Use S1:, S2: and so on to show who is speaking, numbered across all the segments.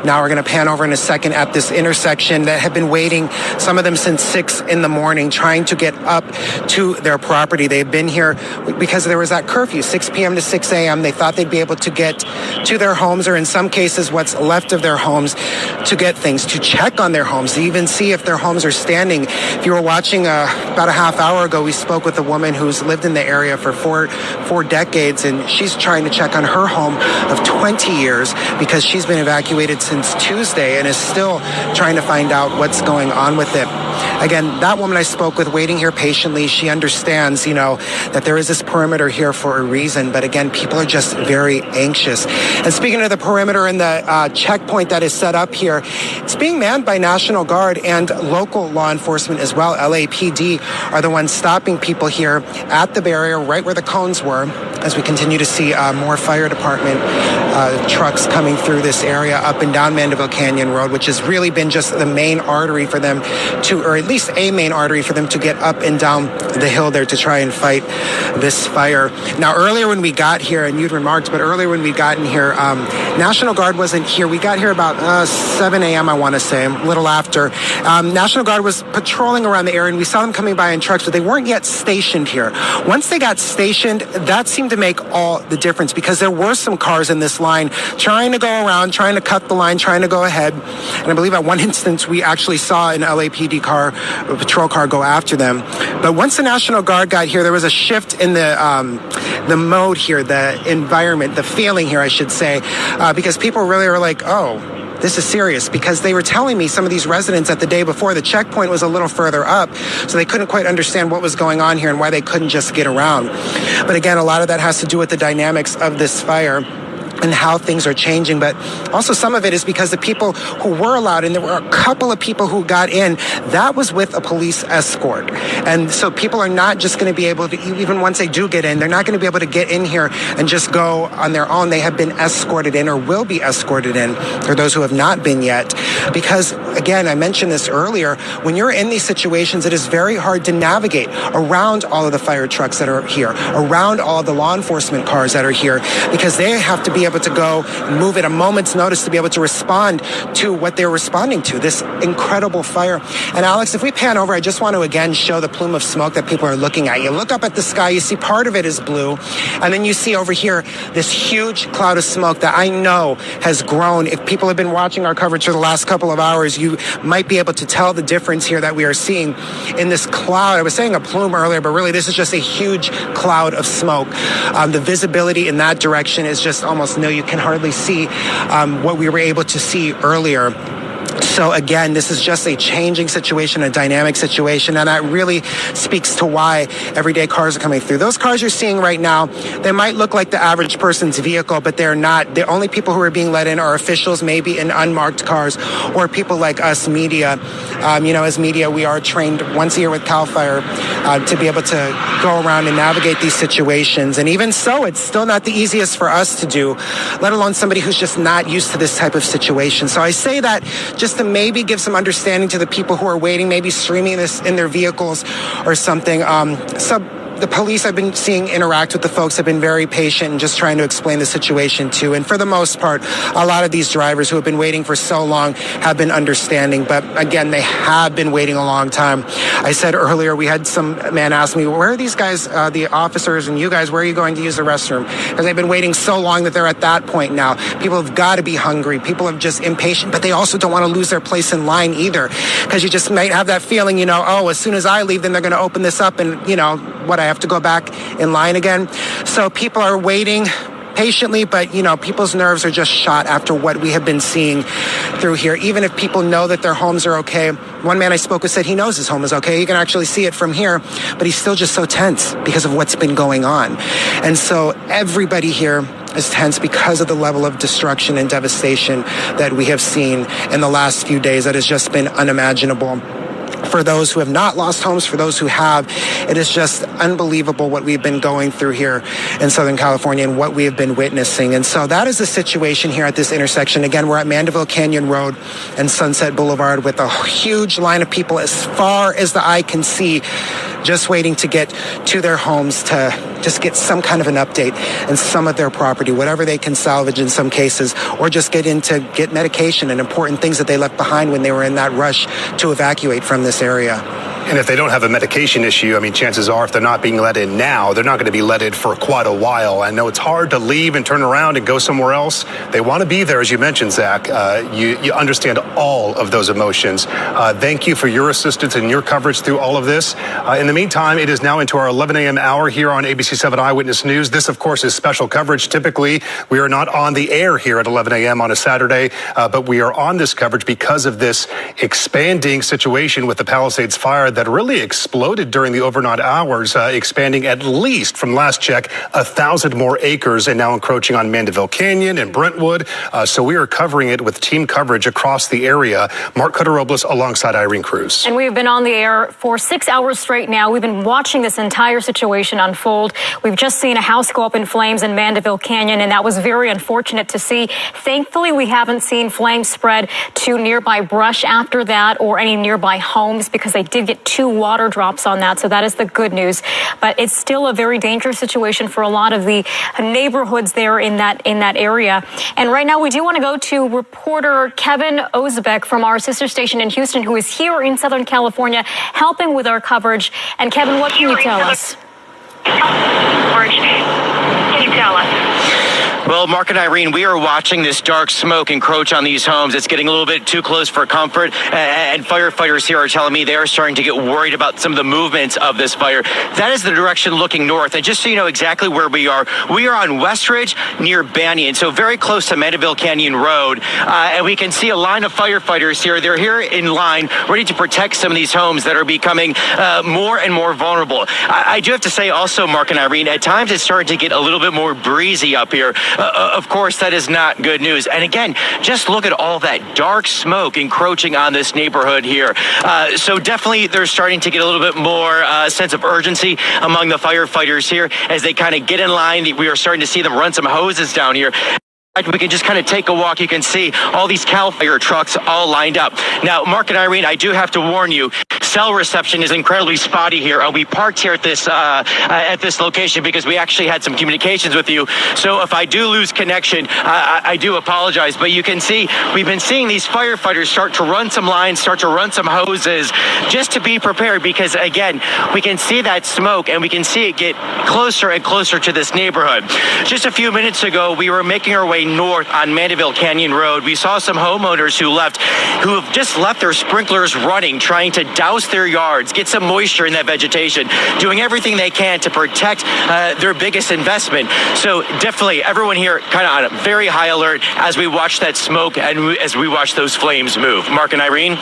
S1: Now we're going to pan over in a second at this intersection that have been waiting, some of them since 6 in the morning, trying to get up to their property. They've been here because there was that curfew, 6 p.m. to 6 a.m. They thought they'd be able to get to their homes, or in some cases what's left of their homes, to get things, to check on their homes, to even see if their homes are standing. If you were watching about a half hour ago, we spoke with a woman who's lived in the area for four decades, and she's trying to check on her home of 20 years because she's been evacuated since Tuesday and is still trying to find out what's going on with it. Again, that woman I spoke with, waiting here patiently, she understands, that there is this perimeter here for a reason. But again, people are just very anxious. And speaking of the perimeter and the checkpoint that is set up here, it's being manned by National Guard and local law enforcement as well. LAPD are the ones stopping people here at the barrier, right where the cones were, as we continue to see more fire department trucks coming through this area up and down Mandeville Canyon Road, which has really been just the main artery for them to, or at least a main artery for them to get up and down the hill there to try and fight this fire. Now, earlier when we got here, and you'd remarked, but earlier when we got in here, National Guard wasn't here. We got here about 7 a.m., I want to say, a little after. National Guard was patrolling around the area, and we saw them coming by in trucks, but they weren't yet stationed here. Once they got stationed, that seemed to make all the difference, because there were some cars in this line trying to go around, trying to cut the line, trying to go ahead. And I believe at one instance we actually saw an LAPD car, a patrol car, go after them. But once the National Guard got here, there was a shift in the mode here, the environment, the feeling here, I should say, because people really were like, oh, this is serious, because they were telling me, some of these residents, that the day before the checkpoint was a little further up, so they couldn't quite understand what was going on here and why they couldn't just get around. But again, a lot of that has to do with the dynamics of this fire and how things are changing. But also some of it is because the people who were allowed, and there were a couple of people who got in, that was with a police escort. And so people are not just going to be able to, even once they do get in, they're not going to be able to get in here and just go on their own. They have been escorted in, or will be escorted in, for those who have not been yet. Because again, I mentioned this earlier, when you're in these situations, it is very hard to navigate around all of the fire trucks that are here, around all of the law enforcement cars that are here, because they have to be able to go and move at a moment's notice to be able to respond to what they're responding to, this incredible fire. And Alex, if we pan over, I just want to again show the plume of smoke that people are looking at. You look up at the sky, you see part of it is blue, and then you see over here this huge cloud of smoke that I know has grown. If people have been watching our coverage for the last couple of hours, you might be able to tell the difference here that we are seeing in this cloud. I was saying a plume earlier, but really this is just a huge cloud of smoke. The visibility in that direction is just almost no. You can hardly see what we were able to see earlier. So again, this is just a changing situation, a dynamic situation, and that really speaks to why everyday cars are coming through. Those cars you're seeing right now, they might look like the average person's vehicle, but they're not. The only people who are being let in are officials, maybe in unmarked cars, or people like us, media. As media, we are trained once a year with CAL FIRE to be able to go around and navigate these situations. And even so, it's still not the easiest for us to do, let alone somebody who's just not used to this type of situation. So I say that just to maybe give some understanding to the people who are waiting, maybe streaming this in their vehicles or something. The police I've been seeing interact with the folks have been very patient and just trying to explain the situation too. And for the most part, a lot of these drivers who have been waiting for so long have been understanding. But again, they have been waiting a long time. I said earlier, we had some man ask me, where are these guys, the officers and you guys, where are you going to use the restroom? Because they've been waiting so long that they're at that point now. People have got to be hungry. People are just impatient, but they also don't want to lose their place in line either. Because you just might have that feeling, as soon as I leave, then they're going to open this up and, I have to go back in line again. So people are waiting patiently, but people's nerves are just shot after what we have been seeing through here. Even if people know that their homes are okay. One man I spoke with said he knows his home is okay. You can actually see it from here, but he's still just so tense because of what's been going on. And so everybody here is tense because of the level of destruction and devastation that we have seen in the last few days. That has just been unimaginable. For those who have not lost homes, for those who have, it is just unbelievable what we've been going through here in Southern California and what we have been witnessing. And so that is the situation here at this intersection. Again, we're at Mandeville Canyon Road and Sunset Boulevard with a huge line of people as far as the eye can see just waiting to get to their homes to just get some kind of an update and some of their property, whatever they can salvage in some cases, or just get medication and important things that they left behind when they were in that rush to evacuate from this area.
S2: And if they don't have a medication issue, I mean, chances are if they're not being let in now, they're not going to be let in for quite a while. I know it's hard to leave and turn around and go somewhere else. They want to be there, as you mentioned, Zach. You understand all of those emotions. Thank you for your assistance and your coverage through all of this. In the meantime, it is now into our 11 a.m. hour here on ABC 7 Eyewitness News. This, of course, is special coverage. Typically, we are not on the air here at 11 a.m. on a Saturday, but we are on this coverage because of this expanding situation with the Palisades fire that really exploded during the overnight hours, expanding at least, from last check, 1,000 more acres and now encroaching on Mandeville Canyon and Brentwood. So we are covering it with team coverage across the area. Mark Cutter-Robles alongside Irene Cruz.
S3: And we've been on the air for 6 hours straight now. We've been watching this entire situation unfold. We've just seen a house go up in flames in Mandeville Canyon, and that was very unfortunate to see. Thankfully, we haven't seen flames spread to nearby brush after that or any nearby homes, because they did get 2 water drops on that. So that is the good news. But it's still a very dangerous situation for a lot of the neighborhoods there in that area. And right now we do want to go to reporter Kevin Ozebek from our sister station in Houston, who is here in Southern California helping with our coverage. And Kevin, what can you tell us?
S4: Can you tell us?
S5: Well, Mark and Irene, we are watching this dark smoke encroach on these homes. It's getting a little bit too close for comfort, and firefighters here are telling me they are starting to get worried about some of the movements of this fire. That is the direction looking north. And just so you know exactly where we are on West Ridge near Banyan, so very close to Mandeville Canyon Road. And we can see a line of firefighters here. They're here in line, ready to protect some of these homes that are becoming more and more vulnerable. I do have to say also, Mark and Irene, at times it's starting to get a little bit more breezy up here. Of course, that is not good news. And again, just look at all that dark smoke encroaching on this neighborhood here. So definitely they're starting to get a little bit more sense of urgency among the firefighters here as they kind of get in line. We are starting to see them run some hoses down here. We can just kind of take a walk. You can see all these CAL FIRE trucks all lined up. Now, Mark and Irene, I do have to warn you, cell reception is incredibly spotty here. We parked here at this location because we actually had some communications with you. So if I do lose connection, I do apologize. But you can see, we've been seeing these firefighters start to run some lines, start to run some hoses, just to be prepared, because again, we can see that smoke and we can see it get closer and closer to this neighborhood. Just a few minutes ago, we were making our way north on Mandeville Canyon Road. We saw some homeowners who have just left their sprinklers running, trying to douse their yards, get some moisture in that vegetation, doing everything they can to protect their biggest investment. So definitely everyone here kind of on a very high alert as we watch that smoke and as we watch those flames move. Mark and Irene?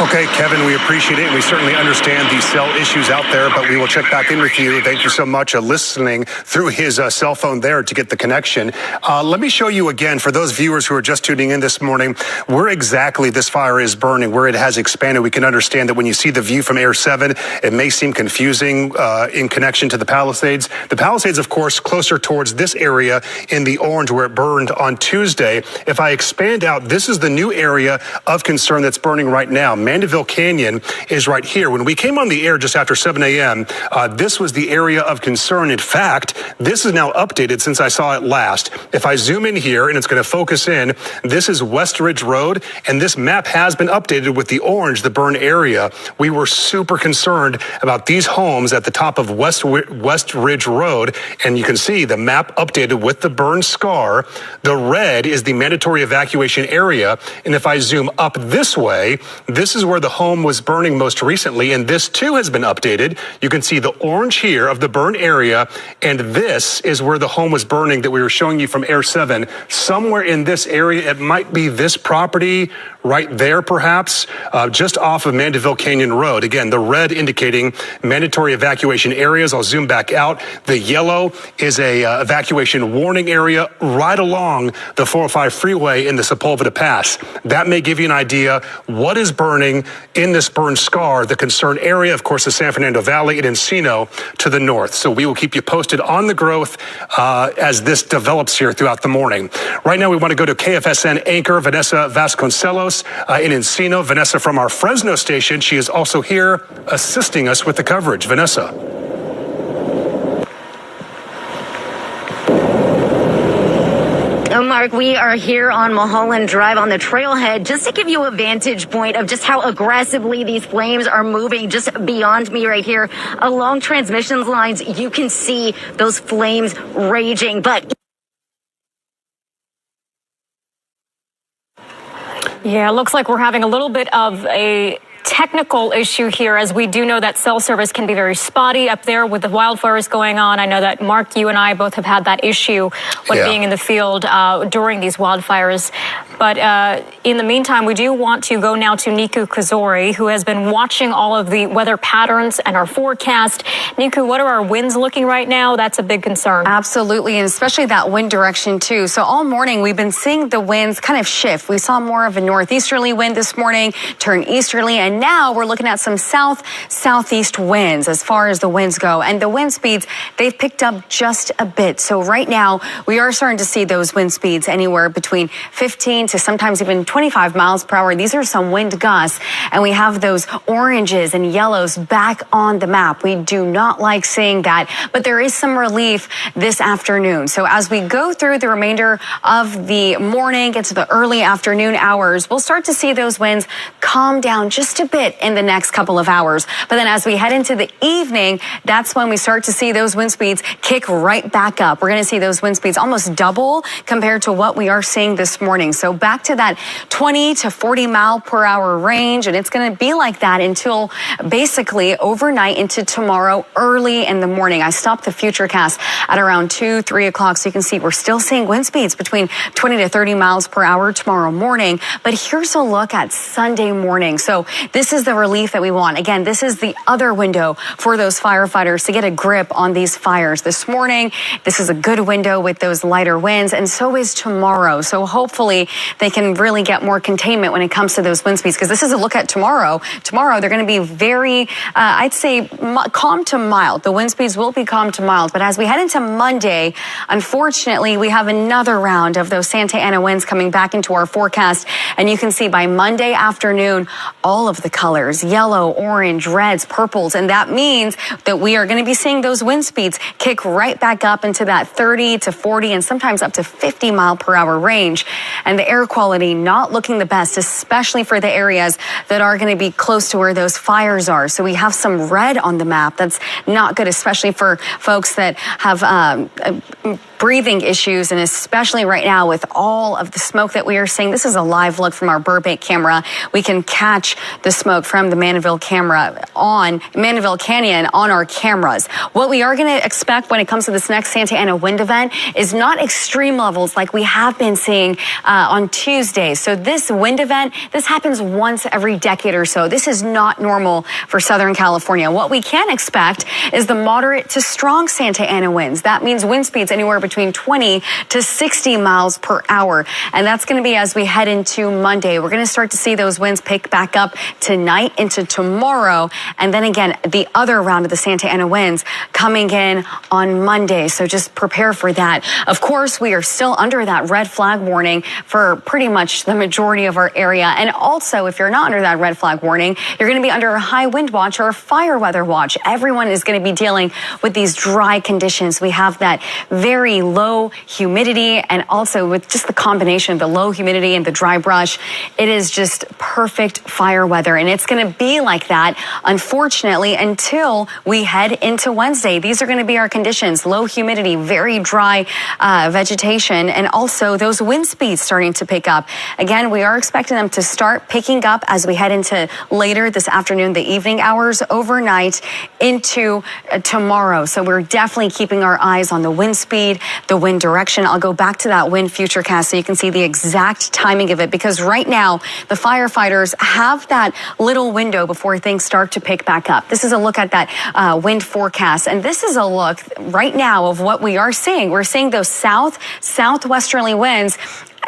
S2: Okay, Kevin, we appreciate it. We certainly understand the cell issues out there, but we will check back in with you. Thank you so much listening through his cell phone there to get the connection. Let me show you again, for those viewers who are just tuning in this morning, where exactly this fire is burning, where it has expanded. We can understand that when you see the view from Air 7, it may seem confusing in connection to the Palisades. The Palisades, of course, closer towards this area in the orange where it burned on Tuesday. If I expand out, this is the new area of concern that's burning right now. Mandeville Canyon is right here. When we came on the air just after 7 a.m., this was the area of concern. In fact, this is now updated since I saw it last. If I zoom in here, and it's going to focus in, this is West Ridge Road, and this map has been updated with the orange, the burn area. We were super concerned about these homes at the top of West Ridge Road, and you can see the map updated with the burn scar. The red is the mandatory evacuation area, and if I zoom up this way, this is where the home was burning most recently, and this too has been updated. You can see the orange here of the burn area, and this is where the home was burning that we were showing you from Air 7. Somewhere in this area, it might be this property right there, perhaps, just off of Mandeville Canyon Road. Again, the red indicating mandatory evacuation areas. I'll zoom back out. The yellow is a evacuation warning area right along the 405 freeway in the Sepulveda Pass. That may give you an idea what is burning in this burn scar. The concerned area, of course, the San Fernando Valley and Encino to the north. So we will keep you posted on the growth as this develops here throughout the morning. Right now, we want to go to KFSN anchor Vanessa Vasconcelos in Encino. Vanessa from our Fresno station. She is also here assisting us with the coverage. Vanessa.
S6: Mark, we are here on Mulholland Drive on the trailhead just to give you a vantage point of just how aggressively these flames are moving. Just beyond me right here along transmission lines, you can see those flames raging. But
S3: yeah, it looks like we're having a little bit of a technical issue here, as we do know that cell service can be very spotty up there with the wildfires going on. I know that, Mark, you and I both have had that issue when being in the field during these wildfires. But in the meantime, we do want to go now to Niku Kazori, who has been watching all of the weather patterns and our forecast. Niku, what are our winds looking right now? That's a big concern.
S7: Absolutely, and especially that wind direction too. So all morning we've been seeing the winds kind of shift. We saw more of a northeasterly wind this morning, turn easterly, and now we're looking at some southeast winds as far as the winds go. And the wind speeds, they've picked up just a bit. So right now we are starting to see those wind speeds anywhere between 15 to sometimes even 25 miles per hour. These are some wind gusts, and we have those oranges and yellows back on the map. We do not like seeing that, but there is some relief this afternoon. So as we go through the remainder of the morning into the early afternoon hours, we'll start to see those winds calm down just a bit in the next couple of hours. But then as we head into the evening, that's when we start to see those wind speeds kick right back up. We're going to see those wind speeds almost double compared to what we are seeing this morning. So back to that 20 to 40 mile per hour range. And it's going to be like that until basically overnight into tomorrow early in the morning. I stopped the futurecast at around 2-3 o'clock. So you can see we're still seeing wind speeds between 20 to 30 miles per hour tomorrow morning. But here's a look at Sunday morning. So this is the relief that we want. Again, this is the other window for those firefighters to get a grip on these fires. This morning, this is a good window with those lighter winds, and so is tomorrow. So hopefully they can really get more containment when it comes to those wind speeds, because this is a look at tomorrow. Tomorrow, they're going to be very, I'd say, calm to mild. The wind speeds will be calm to mild. But as we head into Monday, unfortunately, we have another round of those Santa Ana winds coming back into our forecast. And you can see by Monday afternoon, all of the colors, yellow, orange, reds, purples. And that means that we are going to be seeing those wind speeds kick right back up into that 30 to 40 and sometimes up to 50 mile per hour range. And the air quality not looking the best, especially for the areas that are going to be close to where those fires are. So we have some red on the map. That's not good, especially for folks that have breathing issues, and especially right now with all of the smoke that we are seeing. This is a live look from our Burbank camera. We can catch the smoke from the Mandeville Canyon on our cameras. What we are going to expect when it comes to this next Santa Ana wind event is not extreme levels like we have been seeing on Tuesday. So this wind event, this happens once every decade or so. This is not normal for Southern California. What we can expect is the moderate to strong Santa Ana winds. That means wind speeds anywhere between 20 to 60 miles per hour. And that's going to be as we head into Monday. We're going to start to see those winds pick back up tonight into tomorrow. And then again, the other round of the Santa Ana winds coming in on Monday. So just prepare for that. Of course, we are still under that red flag warning for pretty much the majority of our area. And also, if you're not under that red flag warning, you're going to be under a high wind watch or a fire weather watch. Everyone is going to be dealing with these dry conditions. We have that very low humidity, and also with just the combination of the low humidity and the dry brush, it is just perfect fire weather. And it's going to be like that, unfortunately, until we head into Wednesday. These are going to be our conditions: low humidity, very dry vegetation, and also those wind speeds starting to pick up. Again, we are expecting them to start picking up as we head into later this afternoon, the evening hours, overnight into tomorrow. So we're definitely keeping our eyes on the wind speed, the wind direction. I'll go back to that wind futurecast so you can see the exact timing of it, because right now the firefighters have that little window before things start to pick back up. This is a look at that wind forecast, and this is a look right now of what we are seeing. We're seeing those southwesterly winds.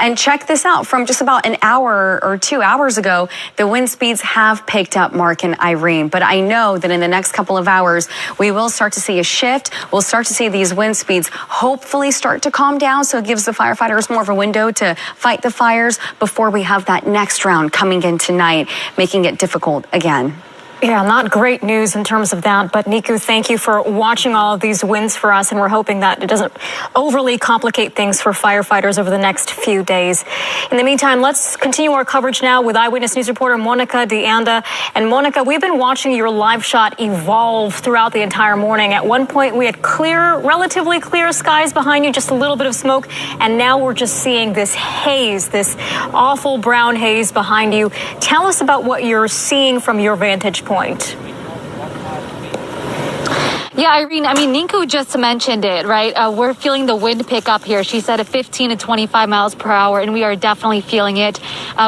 S7: And check this out, from just about an hour or 2 hours ago, the wind speeds have picked up, Mark and Irene. But I know that in the next couple of hours, we will start to see a shift. We'll start to see these wind speeds hopefully start to calm down. So it gives the firefighters more of a window to fight the fires before we have that next round coming in tonight, making it difficult again.
S3: Yeah, not great news in terms of that. But Niku, thank you for watching all of these winds for us. And we're hoping that it doesn't overly complicate things for firefighters over the next few days. In the meantime, let's continue our coverage now with Eyewitness News reporter Monica DeAnda. And Monica, we've been watching your live shot evolve throughout the entire morning. At one point, we had relatively clear skies behind you, just a little bit of smoke. And now we're just seeing this haze, this awful brown haze behind you. Tell us about what you're seeing from your vantage point.
S8: Yeah, Irene, Ninku just mentioned it, right? We're feeling the wind pick up here. She said at 15 to 25 miles per hour, and we are definitely feeling it.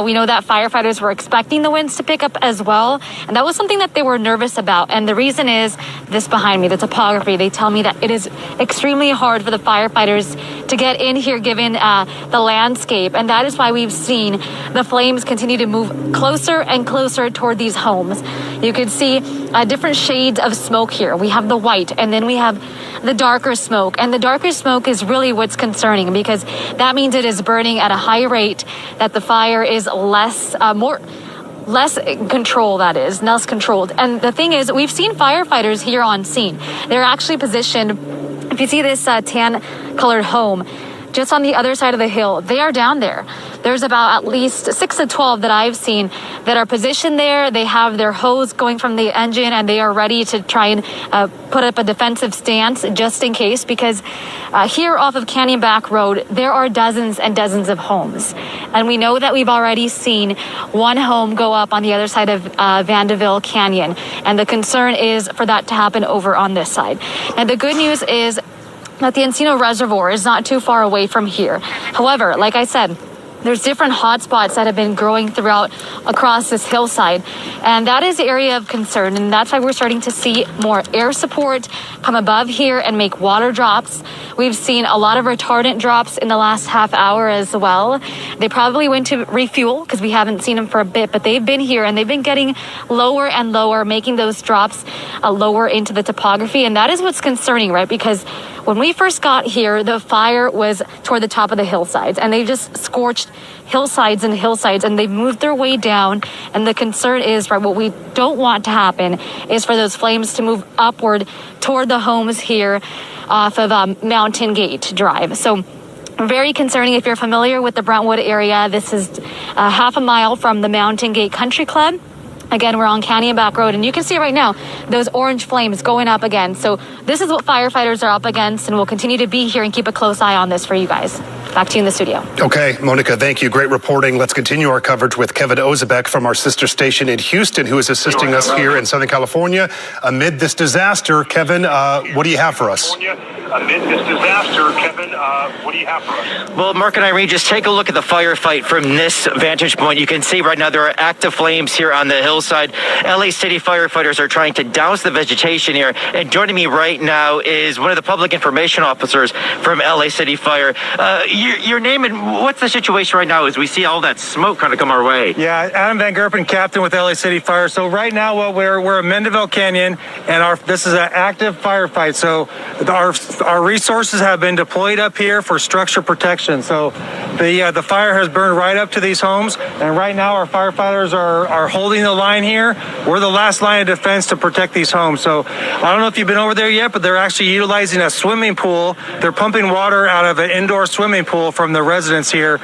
S8: We know that firefighters were expecting the winds to pick up as well, and that was something that they were nervous about. And the reason is this behind me, the topography. They tell me that it is extremely hard for the firefighters to get in here given the landscape, and that is why we've seen the flames continue to move closer and closer toward these homes. You can see different shades of smoke here. We have the white, and then we have the darker smoke. And the darker smoke is really what's concerning, because that means it is burning at a high rate, that the fire is less controlled. And the thing is, we've seen firefighters here on scene. They're actually positioned, if you see this tan colored home, just on the other side of the hill, they are down there. There's about at least 6 to 12 that I've seen that are positioned there. They have their hose going from the engine, and they are ready to try and put up a defensive stance just in case, because here off of Canyon Back Road, there are dozens and dozens of homes. And we know that we've already seen one home go up on the other side of Vandeville Canyon. And the concern is for that to happen over on this side. And the good news is that the Encino Reservoir is not too far away from here. However, like I said, there's different hotspots that have been growing across this hillside. And that is the area of concern. And that's why we're starting to see more air support come above here and make water drops. We've seen a lot of retardant drops in the last half hour as well. They probably went to refuel because we haven't seen them for a bit, but they've been here and they've been getting lower and lower, making those drops lower into the topography. And that is what's concerning, right? Because when we first got here, the fire was toward the top of the hillsides, and they just scorched hillsides and hillsides, and they've moved their way down. And the concern is, right, what we don't want to happen is for those flames to move upward toward the homes here off of Mountain Gate Drive. So very concerning. If you're familiar with the Brentwood area, this is half a mile from the Mountain Gate Country Club. Again, we're on Canyon Back Road, and you can see right now those orange flames going up again. So this is what firefighters are up against, and we'll continue to be here and keep a close eye on this for you guys. Back to you in the studio.
S2: Okay, Monica, thank you. Great reporting. Let's continue our coverage with Kevin Ozebek from our sister station in Houston, who is assisting us here in Southern California amid this disaster. Kevin, what do you have for us?
S9: Amid this disaster, Kevin, what do you have for us?
S5: Well, Mark and Irene, just take a look at the firefight from this vantage point. You can see right now there are active flames here on the hillside. LA City firefighters are trying to douse the vegetation here. And joining me right now is one of the public information officers from LA City Fire. Your name and what's the situation right now as we see all that smoke kind of come our way?
S10: Yeah, Adam Van Gerpen, captain with LA City Fire. So right now, we're at Mendeville Canyon, and this is an active firefight. So our resources have been deployed up here for structure protection. So the fire has burned right up to these homes, and right now our firefighters are holding the line here. We're the last line of defense to protect these homes. So I don't know if you've been over there yet, but they're actually utilizing a swimming pool. They're pumping water out of an indoor swimming pool from the residents here,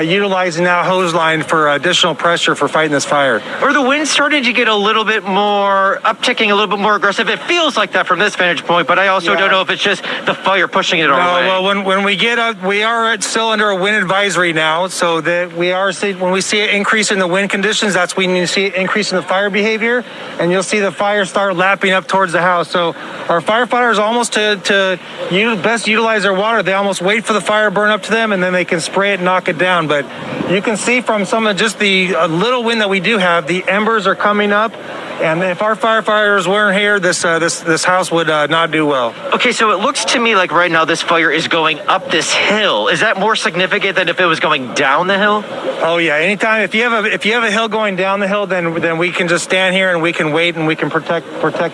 S10: utilizing that hose line for additional pressure for fighting this fire.
S5: Are the winds starting to get a little bit more upticking, a little bit more aggressive? It feels like that from this vantage point, but I also don't know if it's just the fire pushing it our way.
S10: Well, when we get up, we are still under a wind advisory now, so that when we see an increase in the wind conditions, that's when you see an increase in the fire behavior, and you'll see the fire start lapping up towards the house. So our firefighters almost to best utilize their water, they almost wait for the fire to burn up to them, and then they can spray it and knock it down. But you can see from some of just the little wind that we do have, the embers are coming up. And if our firefighters weren't here, this house would not do well.
S5: Okay, so it looks to me like right now this fire is going up this hill. Is that more significant than if it was going down the hill?
S10: Oh yeah, anytime if you have a hill going down the hill, then we can just stand here and we can wait and we can protect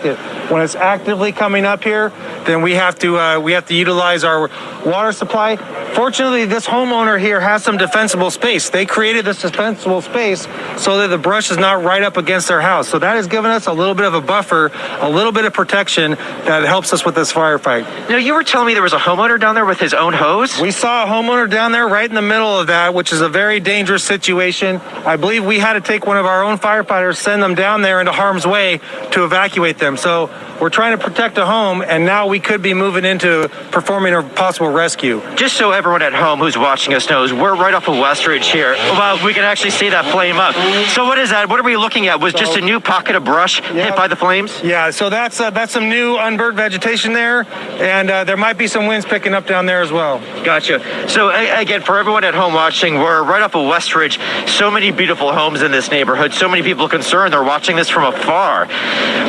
S10: it. When it's actively coming up here, then we have to utilize our water supply. Fortunately, this homeowner here has some defensible space. They created this defensible space so that the brush is not right up against their house. So that has given us a little bit of a buffer, a little bit of protection that helps us with this firefight.
S5: Now, you were telling me there was a homeowner down there with his own hose?
S10: We saw a homeowner down there right in the middle of that, which is a very dangerous situation. I believe we had to take one of our own firefighters, send them down there into harm's way to evacuate them. So we're trying to protect a home, and now we could be moving into performing a possible rescue.
S5: Just so everyone at home who's watching us knows, we're right off of Westridge here. Well, we can actually see that flame up. So what is that? What are we looking at? Was just a new pocket of brush hit by the flames?
S10: Yeah, so that's some new unburnt vegetation there, and there might be some winds picking up down there as well.
S5: Gotcha. So again, for everyone at home watching, we're right off of Westridge. So many beautiful homes in this neighborhood. So many people concerned. They're watching this from afar.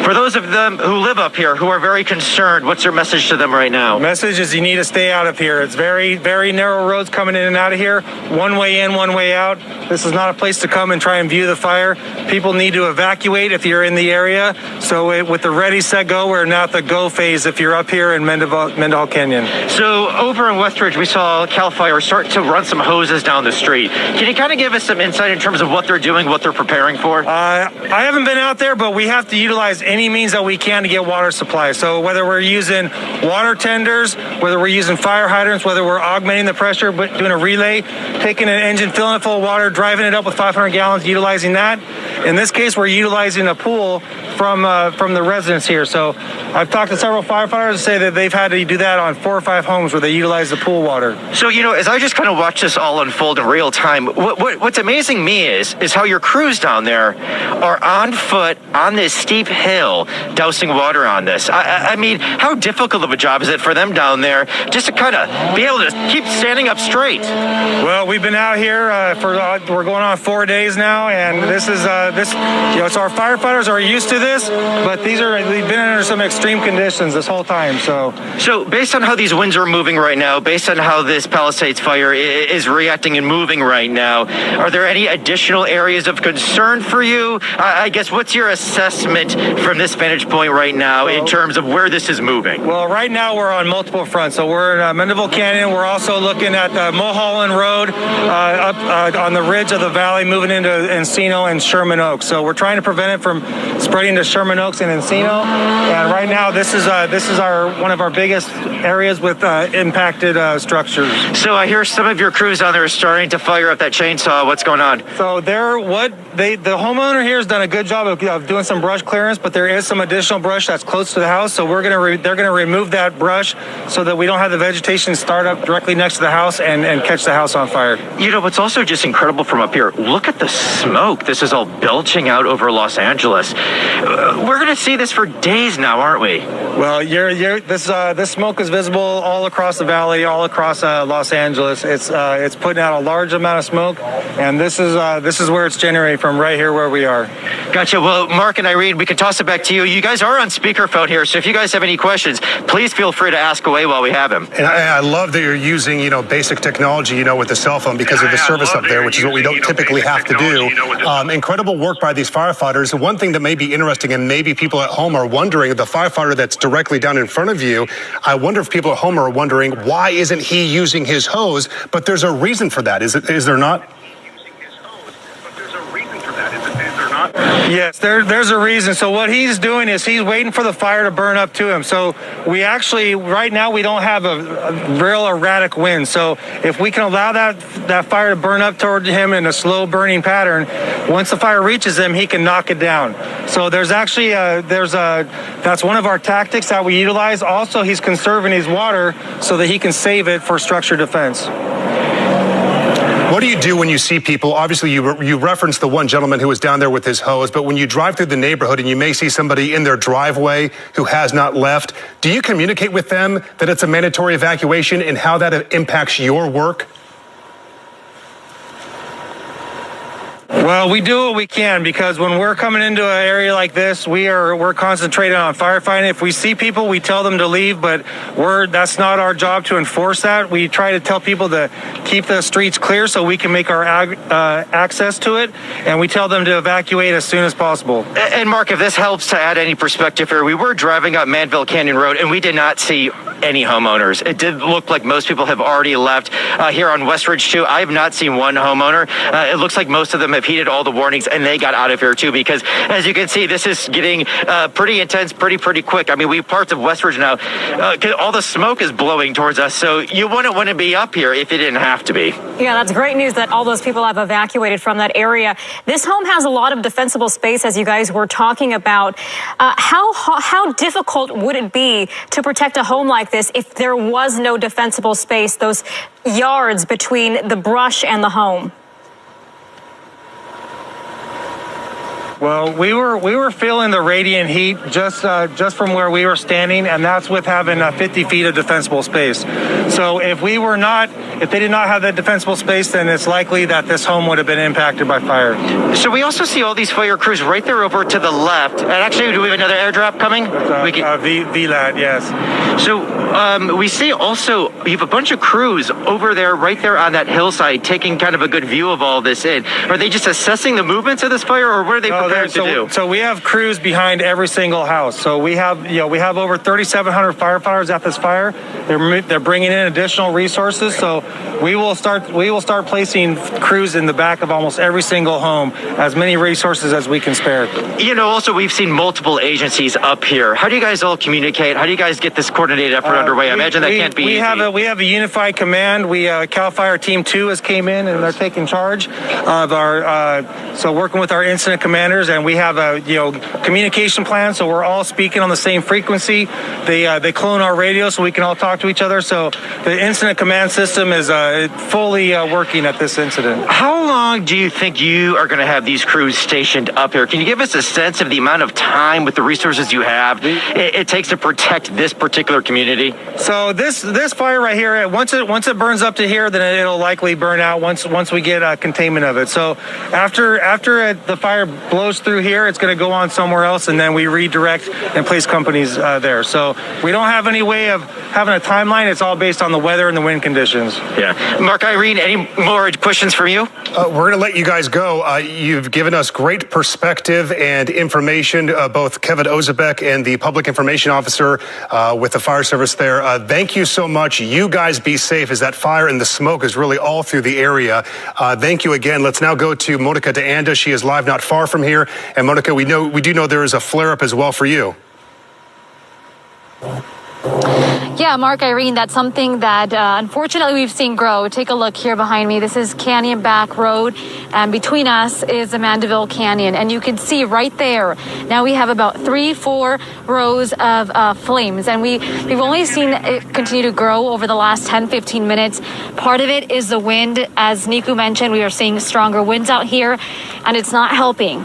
S5: For those of them who live up here, who are very concerned, what's your message to them right now?
S10: Message is you need to stay out of here. It's very, very narrow roads coming in and out of here. One way in, one way out. This is not a place to come and try and view the fire. People need to evacuate if you're in the area. So with the ready, set, go, we're now at the go phase if you're up here in Mendenhall Canyon.
S5: So over in Westridge, we saw CAL FIRE start to run some hoses down the street. Can you kind of give us some insight in terms of what they're doing, what they're preparing for?
S10: I haven't been out there, but we have to utilize any means that we can to get water supply. So whether we're using water tenders, whether we're using fire hydrants, whether we're augmenting the pressure, but doing a relay, taking an engine, filling it full of water, driving it up with 500 gallons, utilizing that. In this case, we're utilizing a pool from the residents here. So I've talked to several firefighters that say that they've had to do that on 4 or 5 homes where they utilize the pool water.
S5: So, as I just kind of watch this all unfold in real time, what's amazing me is how your crews down there are on foot on this steep hill dousing water on this. I mean, how difficult of a job is it for them down there just to kind of be able to keep standing up straight?
S10: Well, we've been out here we're going on 4 days now, and this is so our firefighters are used to this, but they've been under some extreme conditions this whole time. So
S5: based on how these winds are moving right now, based on how this Palisades fire is reacting and moving right now, are there any additional areas of concern for you? I guess what's your assessment from this vantage point right now in terms of where this is moving?
S10: Well, right now we're on multiple fronts. So we're in Mendenhall Canyon. We're also looking at Mulholland Road up on the ridge of the valley, moving into Encino and Sherman Oaks. So we're trying to prevent it from spreading to Sherman Oaks and Encino. And right now, this is one of our biggest areas with impacted structures.
S5: So I hear some of your crews down there are starting to fire up that chainsaw. What's going on?
S10: So the homeowner here has done a good job of doing some brush clearance, but there is some additional brush that's close to the house. So they're gonna remove that brush so that we don't have the vegetation start up directly next to the house and catch the house on fire.
S5: What's also just incredible from up here, look at the smoke. This is all belching out over Los Angeles. We're gonna see this for days now, aren't we?
S10: Well, this smoke is visible all across the valley, all across Los Angeles. It's putting out a large amount of smoke, and this is where it's generating from, right here where we are.
S5: Gotcha. Well, Mark and Irene, we can toss it back to you. You guys are on speakerphone here, so if you guys have any questions, please feel free to ask away while we have him.
S2: And I love that you're using, basic technology, with the cell phone because of the service up there, which is what we don't typically have to do. Incredible work by these firefighters. One thing that may be interesting, and maybe people at home are wondering, the firefighter that's directly down in front of you, I wonder if people at home are wondering, why isn't he using his hose? But there's a reason for that, is there not?
S10: Yes, there's a reason. So what he's doing is he's waiting for the fire to burn up to him. So we actually, right now, we don't have a real erratic wind. So if we can allow that fire to burn up toward him in a slow burning pattern, once the fire reaches him, he can knock it down. So there's actually, that's one of our tactics that we utilize. Also, he's conserving his water so that he can save it for structure defense.
S2: What do you do when you see people? Obviously, you referenced the one gentleman who was down there with his hose, but when you drive through the neighborhood and you may see somebody in their driveway who has not left, do you communicate with them that it's a mandatory evacuation and how that impacts your work?
S10: Well, we do what we can, because when we're coming into an area like this, we're concentrated on firefighting. If we see people, we tell them to leave, but that's not our job to enforce that. We try to tell people to keep the streets clear so we can make our access to it, and we tell them to evacuate as soon as possible.
S5: And Mark, if this helps to add any perspective here, we were driving up Mandeville Canyon Road, and we did not see any homeowners. It did look like most people have already left. Here on West Ridge 2, I have not seen one homeowner. It looks like most of them have heeded all the warnings, and they got out of here too, because as you can see, this is getting pretty intense pretty quick. I mean, we parts of West Ridge now, all the smoke is blowing towards us, so you wouldn't want to be up here if you didn't have to be.
S3: Yeah, that's great news that all those people have evacuated from that area. This home has a lot of defensible space, as you guys were talking about. How difficult would it be to protect a home like this if there was no defensible space, those yards between the brush and the home?
S10: Well, we were feeling the radiant heat just from where we were standing, and that's with having 50 feet of defensible space. So if they did not have that defensible space, then it's likely that this home would have been impacted by fire.
S5: So we also see all these fire crews right there over to the left. And actually, do we have another airdrop coming?
S10: VLAD, yes.
S5: So we see also you have a bunch of crews over there, right there on that hillside, taking kind of a good view of all this in. Are they just assessing the movements of this fire, or what are they prepared to do?
S10: So we have crews behind every single house. So we have over 3,700 firefighters at this fire. They're bringing in additional resources. So we will start placing crews in the back of almost every single home, as many resources as we can spare.
S5: Also we've seen multiple agencies up here. How do you guys all communicate? How do you guys get this coordinated effort underway? I imagine that can't be easy.
S10: We have a unified command. Cal Fire Team 2 has came in, and they're taking charge of our working with our incident commanders, and we have a communication plan, so we're all speaking on the same frequency. They clone our radio so we can all talk to each other. So the incident command system is fully working at this incident.
S5: How long do you think you are going to have these crews stationed up here? Can you give us a sense of the amount of time with the resources you have it takes to protect this particular community?
S10: So this fire right here, once it burns up to here, then it'll likely burn out once we get containment of it. So after the fire blows through here, it's going to go on somewhere else, and then we redirect and place companies there. So we don't have any way of having a timeline. It's all based on the weather and the wind conditions.
S5: Yeah. Mark, Irene, any more questions from you?
S2: We're going to let you guys go. You've given us great perspective and information, both Kevin Ozebek and the Public Information Officer with the fire service there. Thank you so much. You guys be safe, as that fire and the smoke is really all through the area. Thank you again. Let's now go to Monica DeAnda. She is live not far from here. And Monica, we do know there is a flare-up as well for you.
S8: Yeah, Mark, Irene, that's something that unfortunately we've seen grow. Take a look here behind me. This is Canyon Back Road, and between us is the Mandeville Canyon. And you can see right there, now we have about 3-4 rows of flames. And we've only seen it continue to grow over the last 10-15 minutes. Part of it is the wind. As Niku mentioned, we are seeing stronger winds out here, and it's not helping.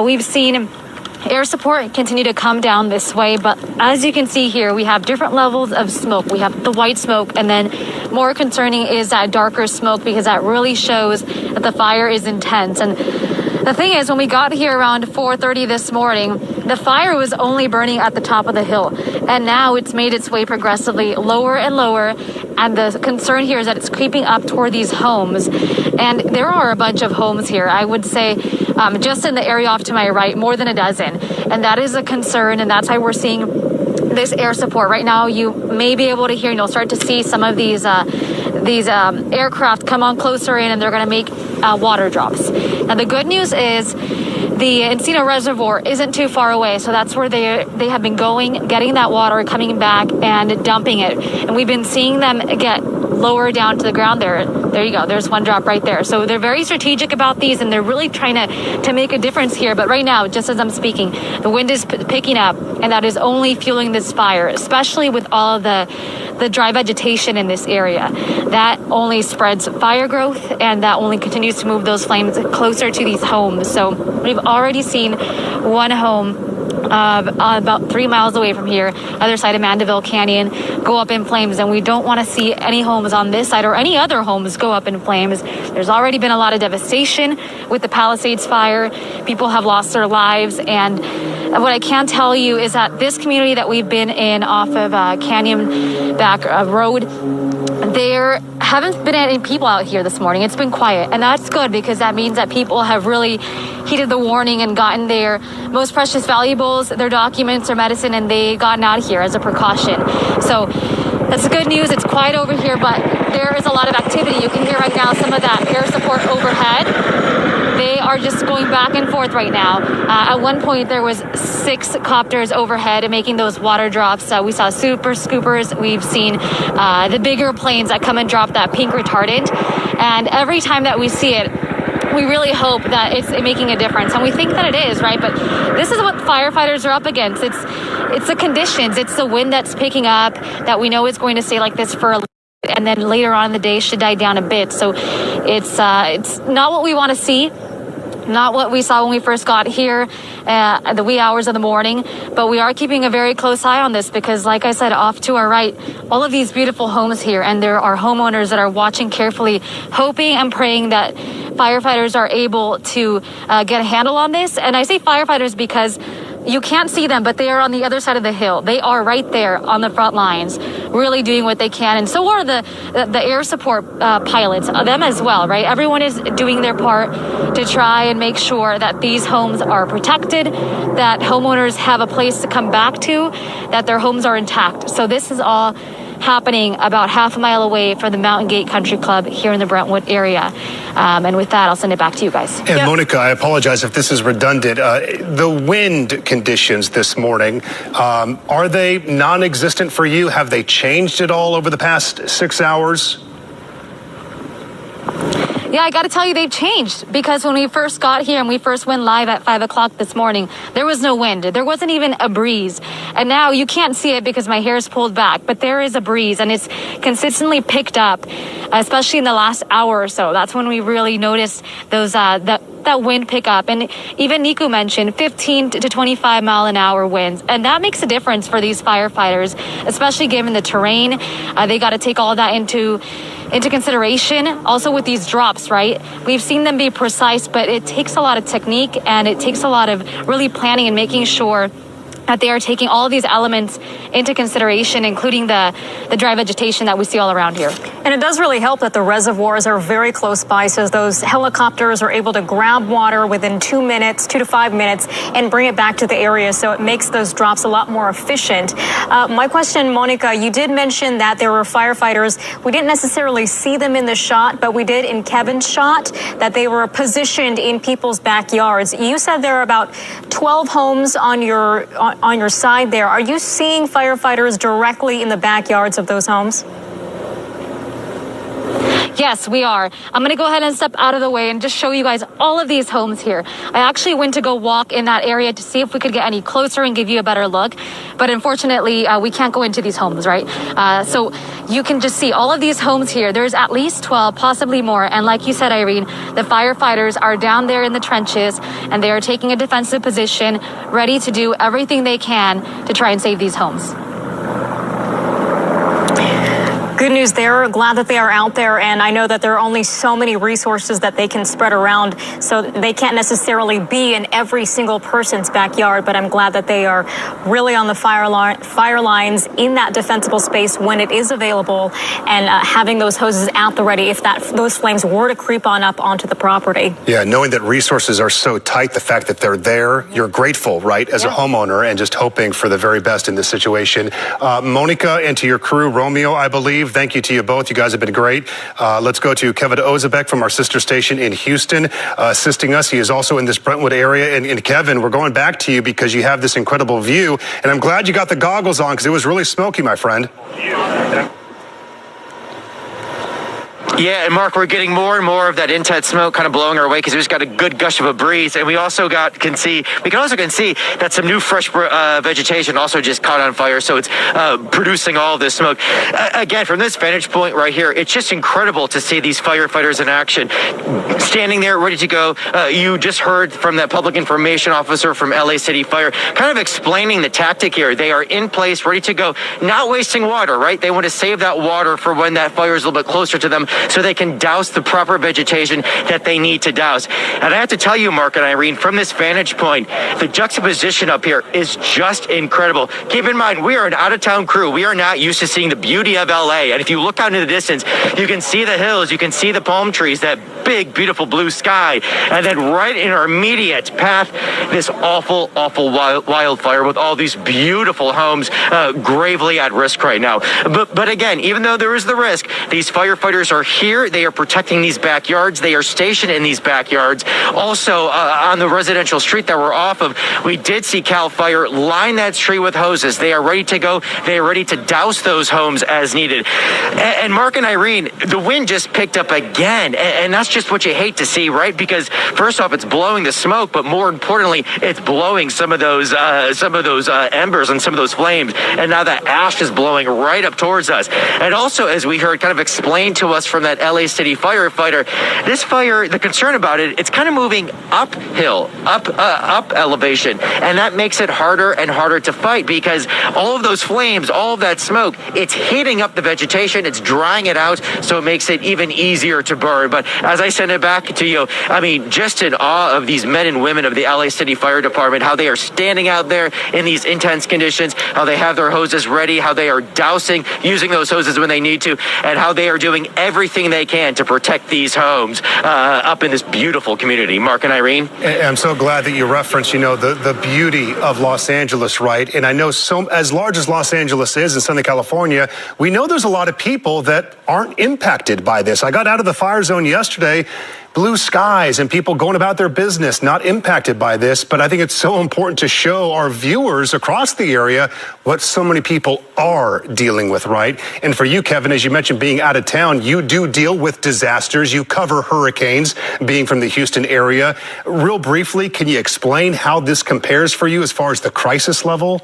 S8: We've seen air support continue to come down this way, but as you can see here, we have different levels of smoke. We have the white smoke, and then more concerning is that darker smoke, because that really shows that the fire is intense. And the thing is, when we got here around 4:30 this morning, the fire was only burning at the top of the hill, and now it's made its way progressively lower and lower, and the concern here is that it's creeping up toward these homes. And there are a bunch of homes here. I would say just in the area off to my right, more than a dozen. And that is a concern, and that's why we're seeing this air support. Right now, you may be able to hear, and you'll start to see some of these aircraft come on closer in, and they're going to make water drops. Now, the good news is the Encino Reservoir isn't too far away, so that's where they have been going, getting that water, coming back, and dumping it. And we've been seeing them get lower down to the ground there. There you go. There's one drop right there. So they're very strategic about these, and they're really trying to make a difference here. But right now, just as I'm speaking, the wind is picking up, and that is only fueling this fire, especially with all of the dry vegetation in this area. That only spreads fire growth, and that only continues to move those flames closer to these homes. So we've already seen one home about 3 miles away from here, other side of Mandeville Canyon, go up in flames. And we don't want to see any homes on this side or any other homes go up in flames. There's already been a lot of devastation with the Palisades fire. People have lost their lives. And what I can tell you is that this community that we've been in off of Canyon Back Road, there haven't been any people out here this morning. It's been quiet, and that's good because that means that people have really heeded the warning and gotten their most precious valuables, their documents, their medicine, and they gotten out of here as a precaution. So that's good news. It's quiet over here, but there is a lot of activity. You can hear right now some of that air support overhead. They are just going back and forth right now. At one point, there was 6 copters overhead making those water drops. We saw super scoopers. We've seen the bigger planes that come and drop that pink retardant. And every time that we see it, we really hope that it's making a difference. And we think that it is, right? But this is what firefighters are up against. It's the conditions. It's the wind that's picking up that we know is going to stay like this for a little bit, and then later on in the day should die down a bit. So it's not what we want to see. Not what we saw when we first got here at the wee hours of the morning, but we are keeping a very close eye on this because, like I said, off to our right, all of these beautiful homes here, and there are homeowners that are watching carefully, hoping and praying that firefighters are able to get a handle on this. And I say firefighters because you can't see them, but they are on the other side of the hill. They are right there on the front lines, really doing what they can. And so are the air support pilots, them as well, right? Everyone is doing their part to try and make sure that these homes are protected, that homeowners have a place to come back to, that their homes are intact. So this is all happening about half a mile away from the Mountain Gate Country Club here in the Brentwood area. And with that, I'll send it back to you guys.
S2: And Monica, I apologize if this is redundant. The wind conditions this morning, are they non-existent for you? Have they changed at all over the past 6 hours?
S8: Yeah, I got to tell you, they've changed because when we first got here and we first went live at 5 o'clock this morning, there was no wind. There wasn't even a breeze. And now you can't see it because my hair is pulled back, but there is a breeze and it's consistently picked up, especially in the last hour or so. That's when we really noticed those, that wind pick up. And even Niku mentioned 15 to 25 mile an hour winds. And that makes a difference for these firefighters, especially given the terrain. They got to take all that into consideration. Also with these drops, right? We've seen them be precise, but it takes a lot of technique and it takes a lot of really planning and making sure that they are taking all of these elements into consideration, including the dry vegetation that we see all around here.
S3: And it does really help that the reservoirs are very close by, so those helicopters are able to grab water within 2 to 5 minutes, and bring it back to the area, so it makes those drops a lot more efficient. My question, Monica, you did mention that there were firefighters. We didn't necessarily see them in the shot, but we did in Kevin's shot that they were positioned in people's backyards. You said there are about 12 homes on your side there. Are you seeing firefighters directly in the backyards of those homes?
S8: Yes, we are. I'm going to go ahead and step out of the way and just show you guys all of these homes here. I actually went to go walk in that area to see if we could get any closer and give you a better look. But unfortunately, we can't go into these homes, right? So you can just see all of these homes here. There's at least 12, possibly more. And like you said, Irene, the firefighters are down there in the trenches and they are taking a defensive position, ready to do everything they can to try and save these homes.
S3: Good news there. Glad that they are out there, and I know that there are only so many resources that they can spread around, so they can't necessarily be in every single person's backyard, but I'm glad that they are really on the fire lines in that defensible space when it is available, and having those hoses out the ready if those flames were to creep on up onto the property.
S2: Yeah, knowing that resources are so tight, the fact that they're there, you're grateful, right, as a homeowner, and just hoping for the very best in this situation. Monica, and to your crew, Romeo, I believe, thank you to you both. You guys have been great. Let's go to Kevin Ozebek from our sister station in Houston, assisting us. He is also in this Brentwood area. And Kevin, we're going back to you because you have this incredible view. And I'm glad you got the goggles on because it was really smoky, my friend.
S5: Yeah, and Mark, we're getting more and more of that intense smoke kind of blowing our way because we just got a good gush of a breeze, and we also can see that some new fresh vegetation also just caught on fire, so it's producing all of this smoke. Again, from this vantage point right here, it's just incredible to see these firefighters in action, standing there ready to go. You just heard from that public information officer from LA City Fire kind of explaining the tactic here. They are in place, ready to go, not wasting water, right? They want to save that water for when that fire is a little bit closer to them so they can douse the proper vegetation that they need to douse. And I have to tell you, Mark and Irene, from this vantage point, the juxtaposition up here is just incredible. Keep in mind, we are an out-of-town crew. We are not used to seeing the beauty of LA. And if you look out into the distance, you can see the hills, you can see the palm trees, that big, beautiful blue sky. And then right in our immediate path, this awful, awful wildfire with all these beautiful homes gravely at risk right now. But again, even though there is the risk, these firefighters are here. They are protecting these backyards. They are stationed in these backyards. Also, on the residential street that we're off of, we did see CAL FIRE line that street with hoses. They are ready to go. They are ready to douse those homes as needed. And Mark and Irene, the wind just picked up again. And that's just what you hate to see, right? Because first off, it's blowing the smoke, but more importantly, it's blowing some of those embers and some of those flames. And now that ash is blowing right up towards us. And also, as we heard kind of explained to us from that LA City firefighter, this fire, the concern about it, it's kind of moving uphill, up elevation. And that makes it harder and harder to fight because all of those flames, all of that smoke, it's heating up the vegetation, it's drying it out, so it makes it even easier to burn. But as I send it back to you, I mean, just in awe of these men and women of the LA City Fire Department, how they are standing out there in these intense conditions, how they have their hoses ready, how they are dousing, using those hoses when they need to, and how they are doing everything they can to protect these homes up in this beautiful community. Mark and Irene?
S2: I'm so glad that you referenced, the beauty of Los Angeles, right? And I know as large as Los Angeles is in Southern California, we know there's a lot of people that aren't impacted by this. I got out of the fire zone yesterday, blue skies and people going about their business, not impacted by this. But I think it's so important to show our viewers across the area what so many people are dealing with, right? And for you, Kevin, as you mentioned, being out of town, you do deal with disasters. You cover hurricanes, being from the Houston area. Real briefly, can you explain how this compares for you as far as the crisis level?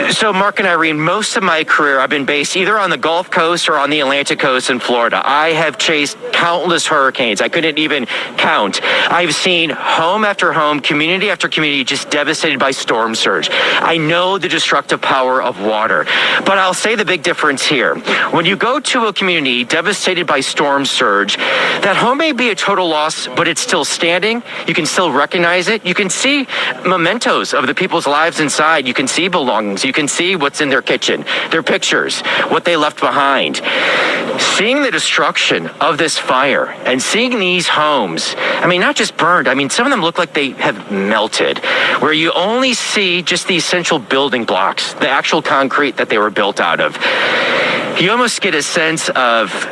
S5: So, Mark and Irene, most of my career, I've been based either on the Gulf Coast or on the Atlantic Coast in Florida. I have chased countless hurricanes. I couldn't even count. I've seen home after home, community after community just devastated by storm surge. I know the destructive power of water. But I'll say the big difference here. When you go to a community devastated by storm surge, that home may be a total loss, but it's still standing. You can still recognize it. You can see mementos of the people's lives inside. You can see belongings. You can see what's in their kitchen, their pictures, what they left behind. Seeing the destruction of this fire and seeing these homes, I mean, not just burned, I mean, some of them look like they have melted, where you only see just the essential building blocks, the actual concrete that they were built out of. You almost get a sense of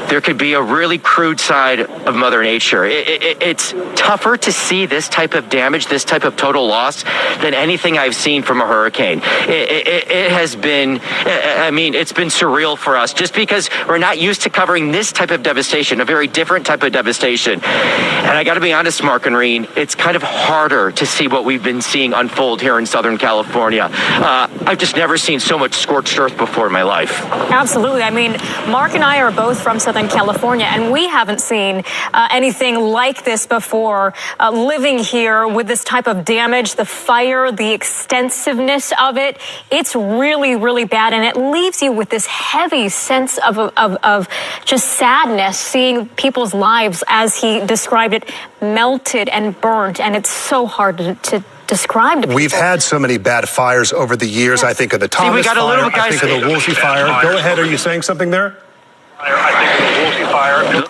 S5: there could be a really crude side of Mother Nature. It's tougher to see this type of damage, this type of total loss, than anything I've seen from a hurricane. It has been, I mean, it's been surreal for us just because we're not used to covering this type of devastation, a very different type of devastation. And I got to be honest, Mark and Reen, it's kind of harder to see what we've been seeing unfold here in Southern California. I've just never seen so much scorched earth before in my life.
S3: Absolutely. I mean, Mark and I are both from Southern California, and we haven't seen anything like this before. Living here with this type of damage, the fire, the extensiveness of it, it's really, really bad, and it leaves you with this heavy sense of just sadness, seeing people's lives, as he described it, melted and burnt, and it's so hard to describe to people.
S2: We've had so many bad fires over the years. Yes. I think of the Thomas fire, I think of the Woolsey fire. Go ahead, are you saying something there?
S9: I think of the Woolsey fire.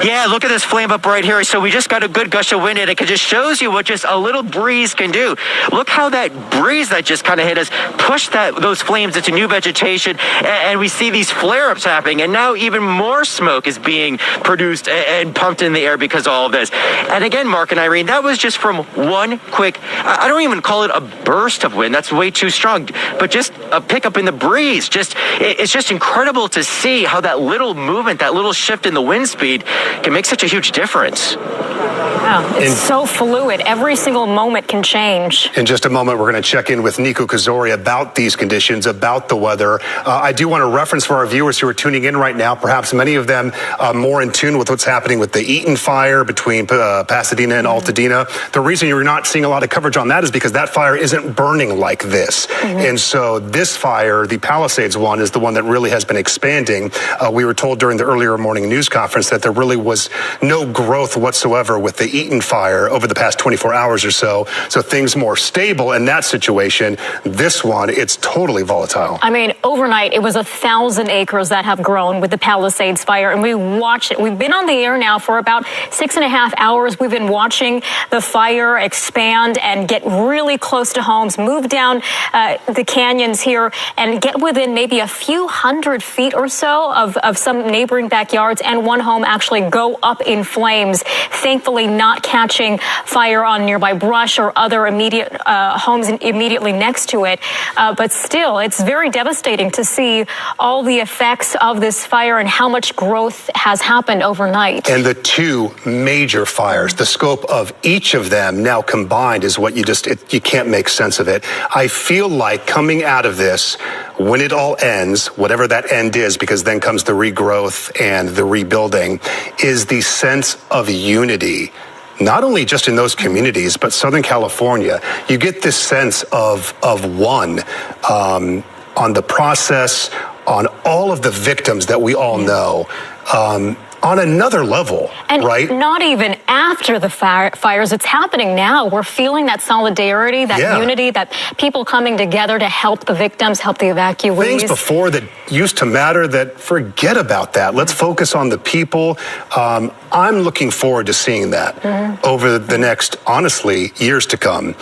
S5: Yeah, look at this flame up right here. So we just got a good gush of wind, and it just shows you what just a little breeze can do. Look how that breeze that just kind of hit us pushed those flames into new vegetation, and we see these flare-ups happening, and now even more smoke is being produced and pumped in the air because of all of this. And again, Mark and Irene, that was just from one quick, I don't even call it a burst of wind. That's way too strong, but just a pickup in the breeze. It's just incredible to see how that little movement, that little shift in the wind speed can make such a huge difference.
S3: Wow, it's so fluid. Every single moment can change.
S2: In just a moment, we're going to check in with Nico Kazori about these conditions, about the weather. I do want to reference for our viewers who are tuning in right now, perhaps many of them more in tune with what's happening with the Eaton fire between Pasadena and Altadena. The reason you're not seeing a lot of coverage on that is because that fire isn't burning like this. And so this fire, the Palisades one, is the one that really has been expanding. We were told during the earlier morning news conference that there really was no growth whatsoever with the Eaton fire over the past 24 hours or so. So things more stable in that situation. This one, it's totally volatile.
S3: I mean, overnight, it was 1,000 acres that have grown with the Palisades fire, and we watched it. We've been on the air now for about 6.5 hours. We've been watching the fire expand and get really close to homes, move down the canyons here, and get within maybe a few hundred feet or so of some neighboring backyards, and one home actually go up in flames. Thankfully, not catching fire on nearby brush or other immediate homes immediately next to it. But still, it's very devastating to see all the effects of this fire and how much growth has happened overnight.
S2: And the two major fires, the scope of each of them now combined is what you can't make sense of it. I feel like coming out of this, when it all ends, whatever that end is, because then comes the regrowth and the rebuilding, is the sense of unity. Not only just in those communities, but Southern California. You get this sense of one on the process, on all of the victims that we all know. On another level,
S3: and
S2: right?
S3: Not even after the fires. It's happening now. We're feeling that solidarity, that unity, that people coming together to help the victims, help the evacuees.
S2: Things before that used to matter, that forget about that. Let's focus on the people. I'm looking forward to seeing that over the next, honestly, years to come.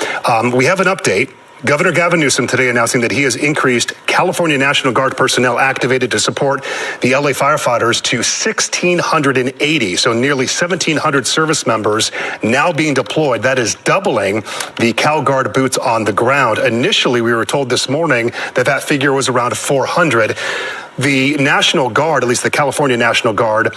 S2: We have an update. Governor Gavin Newsom today announcing that he has increased California National Guard personnel activated to support the LA firefighters to 1,680, so nearly 1,700 service members now being deployed. That is doubling the Cal Guard boots on the ground. Initially, we were told this morning that figure was around 400. The National Guard, at least the California National Guard,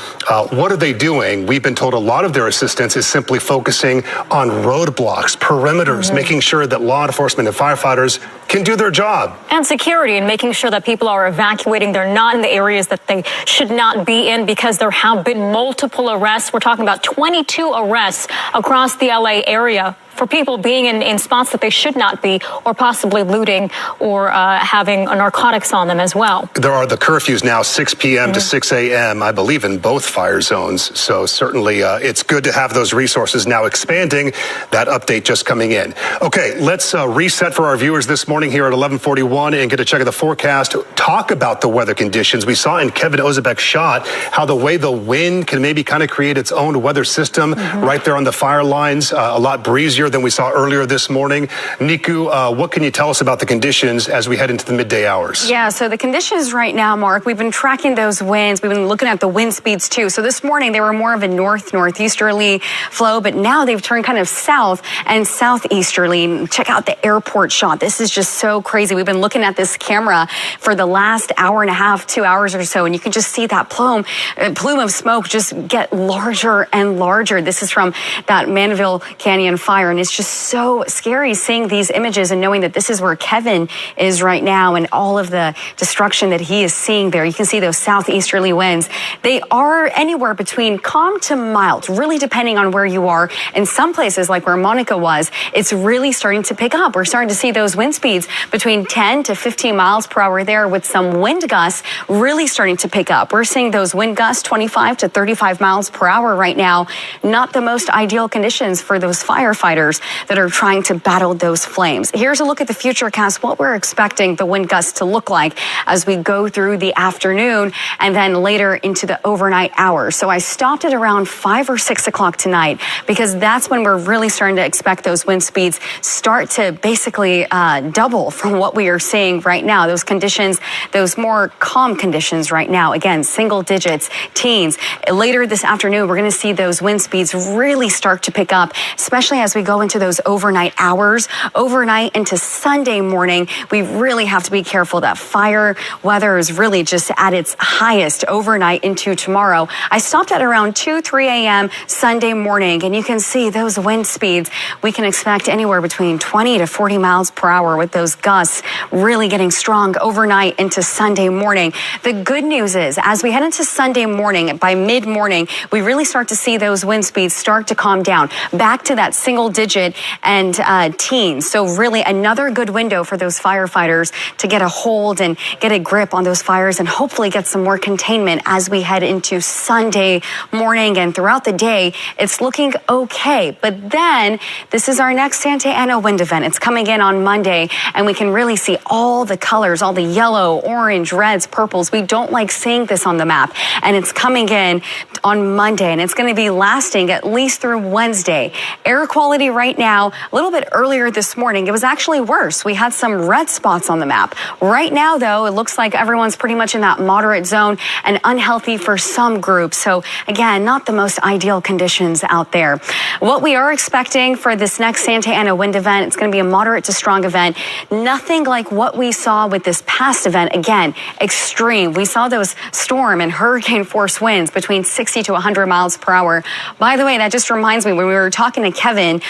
S2: what are they doing? We've been told a lot of their assistance is simply focusing on roadblocks, perimeters, making sure that law enforcement and firefighters can do their job.
S3: And security, and making sure that people are evacuating. They're not in the areas that they should not be in, because there have been multiple arrests. We're talking about 22 arrests across the LA area for people being in spots that they should not be, or possibly looting or having narcotics on them as well.
S2: There are the curfews now, 6 p.m. to 6 a.m., I believe, in both fire zones. So certainly it's good to have those resources now expanding. That update just coming in. Okay, let's reset for our viewers this morning here at 11:41 and get a check of the forecast. Talk about the weather conditions. We saw in Kevin Ozebek's shot how the way the wind can maybe kind of create its own weather system right there on the fire lines, a lot breezier than we saw earlier this morning. Niku, what can you tell us about the conditions as we head into the midday hours?
S7: Yeah, so the conditions right now, Mark, we've been tracking those winds. We've been looking at the wind speeds too. So this morning they were more of a northeasterly flow, but now they've turned kind of south and southeasterly. Check out the airport shot. This is just so crazy. We've been looking at this camera for the last hour and a half, 2 hours or so, and you can just see that plume of smoke just get larger and larger. This is from that Mandeville Canyon fire, and it's just so scary seeing these images and knowing that this is where Kevin is right now and all of the destruction that he is seeing there. You can see those southeasterly winds. They are anywhere between calm to mild, really depending on where you are. In some places, like where Monica was, it's really starting to pick up. We're starting to see those wind speeds between 10 to 15 miles per hour there, with some wind gusts really starting to pick up. We're seeing those wind gusts 25 to 35 miles per hour right now. Not the most ideal conditions for those firefighters. firefighters that are trying to battle those flames. Here's a look at the futurecast, what we're expecting the wind gusts to look like as we go through the afternoon and then later into the overnight hours. So I stopped at around 5 or 6 o'clock tonight because that's when we're really starting to expect those wind speeds start to basically double from what we are seeing right now. Those conditions, those more calm conditions right now, again, single digits, teens. Later this afternoon, we're going to see those wind speeds really start to pick up, especially as we go into those overnight hours. Overnight into Sunday morning, we really have to be careful. That fire weather is really just at its highest overnight into tomorrow. I stopped at around 2, 3 a.m. Sunday morning, and you can see those wind speeds. We can expect anywhere between 20 to 40 miles per hour with those gusts really getting strong overnight into Sunday morning. The good news is, as we head into Sunday morning, by mid-morning, we really start to see those wind speeds start to calm down back to that single digit and teens. So really another good window for those firefighters to get a hold and get a grip on those fires and hopefully get some more containment as we head into Sunday morning and throughout the day. It's looking okay. But then this is our next Santa Ana wind event. It's coming in on Monday, and we can really see all the colors, all the yellow, orange, reds, purples. We don't like seeing this on the map, and it's coming in on Monday, and it's going to be lasting at least through Wednesday. Air quality right now, a little bit earlier this morning, it was actually worse. We had some red spots on the map. Right now, though, it looks like everyone's pretty much in that moderate zone and unhealthy for some groups. So again, not the most ideal conditions out there. What we are expecting for this next Santa Ana wind event, it's going to be a moderate to strong event. Nothing like what we saw with this past event. Again, extreme. We saw those storm and hurricane force winds between 60 to 100 miles per hour. By the way, that just reminds me, when we were talking to Kevin,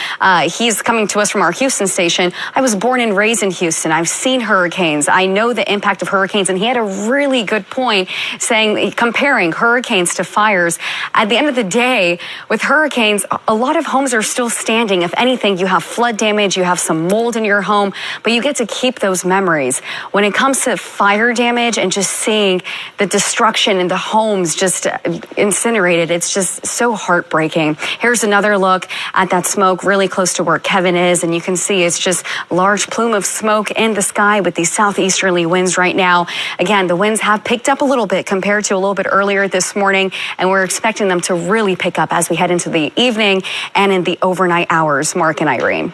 S7: he's coming to us from our Houston station. I was born and raised in Houston. I've seen hurricanes. I know the impact of hurricanes, and he had a really good point saying, comparing hurricanes to fires. At the end of the day, with hurricanes, a lot of homes are still standing. If anything, you have flood damage, you have some mold in your home, but you get to keep those memories. When it comes to fire damage and just seeing the destruction in the homes just incinerated, it's just so heartbreaking. Here's another look at that smoke really close to where Kevin is, and you can see it's just a large plume of smoke in the sky with these southeasterly winds right now. Again, the winds have picked up a little bit compared to a little bit earlier this morning, and we're expecting them to really pick up as we head into the evening and in the overnight hours. Mark and Irene.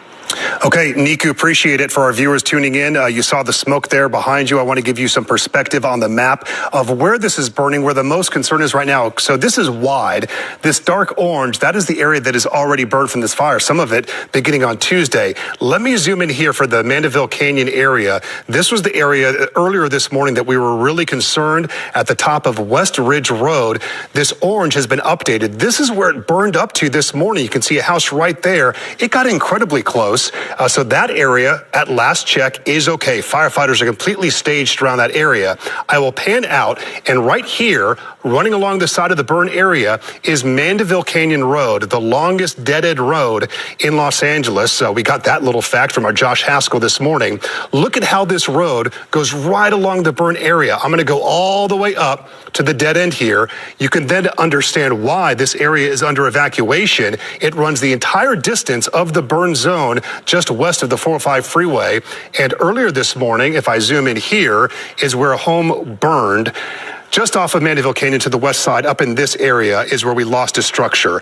S2: Okay, Niku, appreciate it. For our viewers tuning in, you saw the smoke there behind you. I want to give you some perspective on the map of where this is burning, where the most concern is right now. So this is wide. This dark orange, that is the area that is already burned from this fire, some of it beginning on Tuesday. Let me zoom in here for the Mandeville Canyon area. This was the area earlier this morning that we were really concerned at the top of West Ridge Road. This orange has been updated. This is where it burned up to this morning. You can see a house right there. It got incredibly close. So that area, at last check, is okay. Firefighters are completely staged around that area. I will pan out, and right here, running along the side of the burn area, is Mandeville Canyon Road, the longest dead-end road in Los Angeles. We got that little fact from our Josh Haskell this morning. Look at how this road goes right along the burn area. I'm going to go all the way up to the dead end here. You can then understand why this area is under evacuation. It runs the entire distance of the burn zone just west of the 405 freeway. And earlier this morning, if I zoom in here, is where a home burned. Just off of Mandeville Canyon to the west side, up in this area, is where we lost a structure.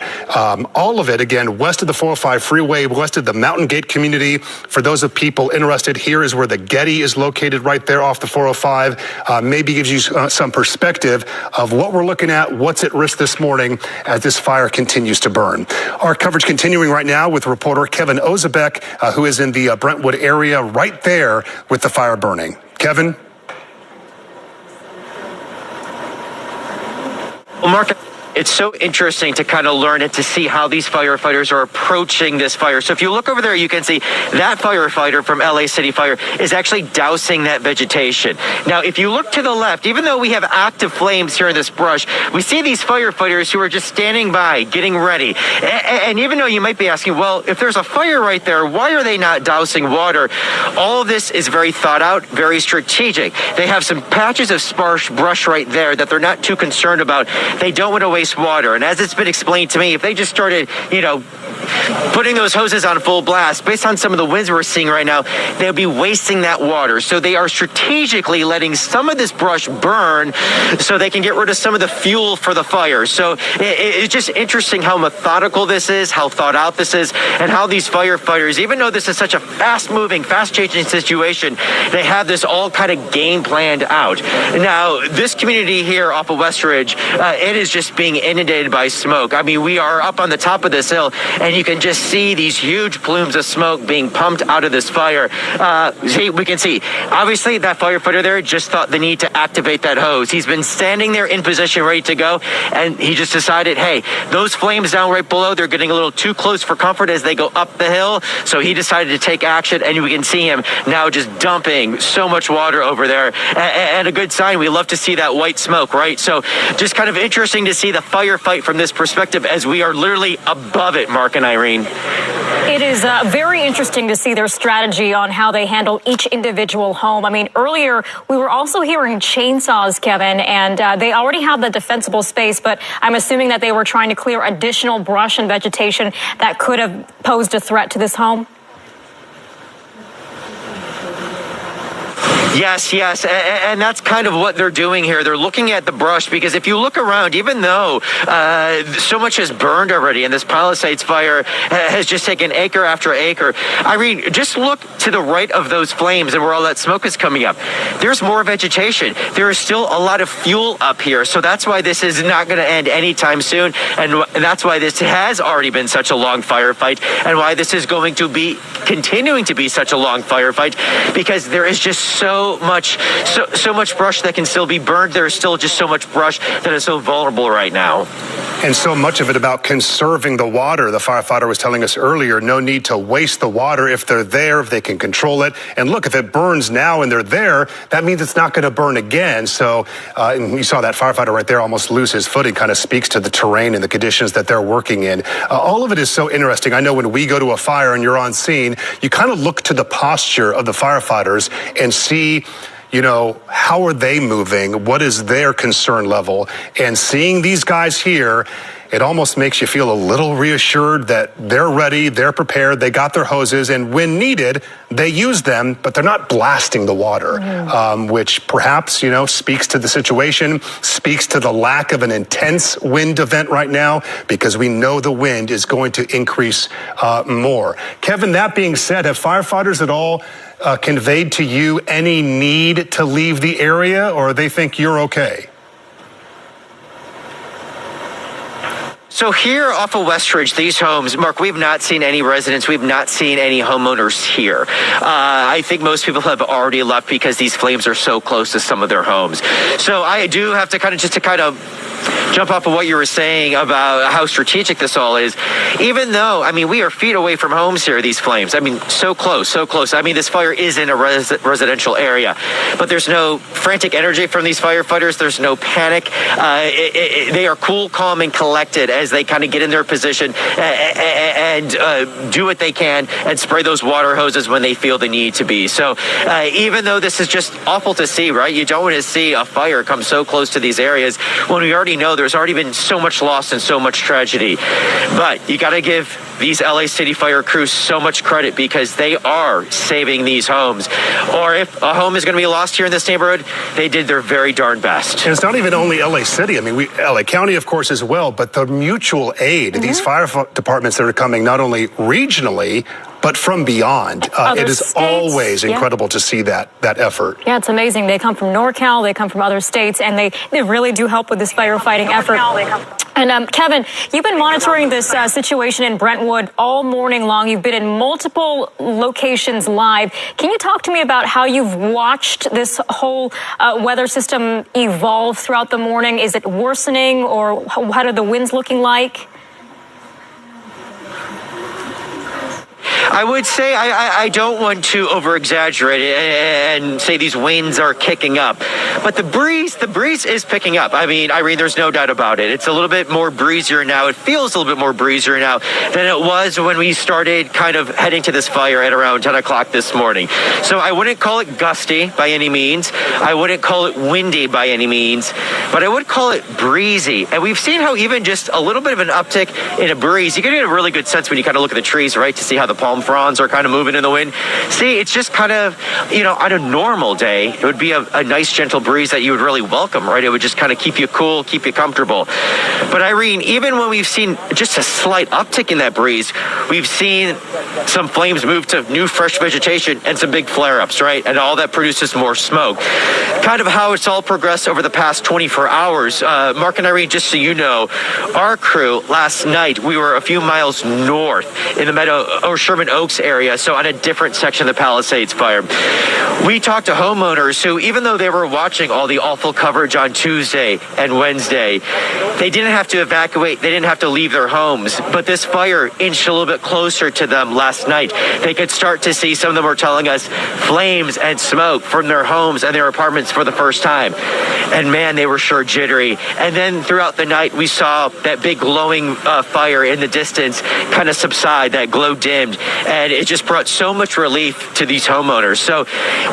S2: All of it, again, west of the 405 freeway, west of the Mountain Gate community. For those of people interested, here is where the Getty is located right there off the 405. Maybe gives you some perspective of what we're looking at, what's at risk this morning as this fire continues to burn. Our coverage continuing right now with reporter Kevin Ozebek, who is in the Brentwood area right there with the fire burning. Kevin?
S5: Well, Mark, it's so interesting to kind of learn and to see how these firefighters are approaching this fire. So if you look over there, you can see that firefighter from LA City Fire is actually dousing that vegetation. Now, if you look to the left, even though we have active flames here in this brush, we see these firefighters who are just standing by, getting ready. And even though you might be asking, well, if there's a fire right there, why are they not dousing water? All of this is very thought out, very strategic. They have some patches of sparse brush right there that they're not too concerned about. They don't want to waste water. And as it's been explained to me, if they just started, putting those hoses on full blast, based on some of the winds we're seeing right now, they'll be wasting that water. So they are strategically letting some of this brush burn so they can get rid of some of the fuel for the fire. So it's just interesting how methodical this is, how thought out this is, and how these firefighters, even though this is such a fast-moving, fast-changing situation, they have this all kind of game planned out. Now, this community here off of Westridge, it is just being inundated by smoke. I mean, we are up on the top of this hill, and you can just see these huge plumes of smoke being pumped out of this fire. See, we can see, obviously, that firefighter there just thought the need to activate that hose. He's been standing there in position, ready to go, and he just decided, hey, those flames down right below, they're getting a little too close for comfort as they go up the hill, so he decided to take action, and we can see him now just dumping so much water over there, and a good sign. We love to see that white smoke, right? So just kind of interesting to see the firefight from this perspective as we are literally above it, Mark and Irene.
S3: It is very interesting to see their strategy on how they handle each individual home. I mean, earlier we were also hearing chainsaws, Kevin, and they already have the defensible space, but I'm assuming that they were trying to clear additional brush and vegetation that could have posed a threat to this home.
S5: Yes, and that's kind of what they're doing here. They're looking at the brush because if you look around, even though so much has burned already and this Palisades fire has just taken acre after acre, Irene, just look to the right of those flames and where all that smoke is coming up. There's more vegetation. There is still a lot of fuel up here, so that's why this is not going to end anytime soon, and that's why this has already been such a long firefight, and why this is going to be continuing to be such a long firefight, because there is just so much brush that can still be burned. There is still just so much brush that is so vulnerable right now.
S2: And so much of it about conserving the water. The firefighter was telling us earlier, no need to waste the water if they're there, if they can control it. And look, if it burns now and they're there, that means it's not going to burn again. So and you saw that firefighter right there almost lose his footing, kind of speaks to the terrain and the conditions that they're working in. All of it is so interesting. I know when we go to a fire and you're on scene, you kind of look to the posture of the firefighters and see, you know, how are they moving? What is their concern level? And seeing these guys here, it almost makes you feel a little reassured that they're ready, they're prepared, they got their hoses, and when needed, they use them, but they're not blasting the water, which perhaps, you know, speaks to the situation, speaks to the lack of an intense wind event right now, because we know the wind is going to increase more. Kevin, that being said, have firefighters at all conveyed to you any need to leave the area, or they think you're okay?
S5: So here off of Westridge, these homes, Mark, we've not seen any residents. We've not seen any homeowners here. I think most people have already left because these flames are so close to some of their homes. So I do have to kind of jump off of what you were saying about how strategic this all is. Even though, I mean, we are feet away from homes here, these flames. I mean, so close, so close. I mean, this fire is in a residential area, but there's no frantic energy from these firefighters. There's no panic. They are cool, calm, and collected as they kind of get in their position and do what they can and spray those water hoses when they feel the need to be. So even though this is just awful to see, right? You don't want to see a fire come so close to these areas when we already know there's already been so much loss and so much tragedy. But you got to give these LA City Fire crews so much credit because they are saving these homes. Or if a home is going to be lost here in this neighborhood, they did their very darn best.
S2: And it's not even only LA City. I mean, LA County, of course, as well, but the mutual aid, these fire departments that are coming not only regionally, but from beyond. It is always incredible to see that effort.
S3: Yeah, it's amazing. They come from NorCal, they come from other states, and they really do help with this firefighting effort. And Kevin, you've been monitoring this situation in Brentwood all morning long. You've been in multiple locations live. Can you talk to me about how you've watched this whole weather system evolve throughout the morning? Is it worsening, or what are the winds looking like?
S5: I would say I don't want to over-exaggerate it and say these winds are kicking up. But the breeze is picking up. I mean, Irene, there's no doubt about it. It's a little bit more breezier now. It feels a little bit more breezier now than it was when we started kind of heading to this fire at around 10 o'clock this morning. So I wouldn't call it gusty by any means. I wouldn't call it windy by any means. But I would call it breezy. And we've seen how even just a little bit of an uptick in a breeze, you can get a really good sense when you kind of look at the trees, right, to see how the palm fronds are kind of moving in the wind. See, it's just kind of, on a normal day, it would be a nice gentle breeze that you would really welcome, right? It would just kind of keep you cool, keep you comfortable. But Irene, even when we've seen just a slight uptick in that breeze, we've seen some flames move to new fresh vegetation and some big flare-ups, right? And all that produces more smoke. Kind of how it's all progressed over the past 24 hours. Mark and Irene, just so you know, our crew last night, we were a few miles north in the Meadow or Sherman Oaks area, so on a different section of the Palisades fire. We talked to homeowners who, even though they were watching all the awful coverage on Tuesday and Wednesday, they didn't have to evacuate, they didn't have to leave their homes, but this fire inched a little bit closer to them last night. They could start to see, some of them were telling us, flames and smoke from their homes and their apartments for the first time. And man, they were sure jittery. And then throughout the night, we saw that big glowing fire in the distance kind of subside, that glow dimmed, and it just brought so much relief to these homeowners. So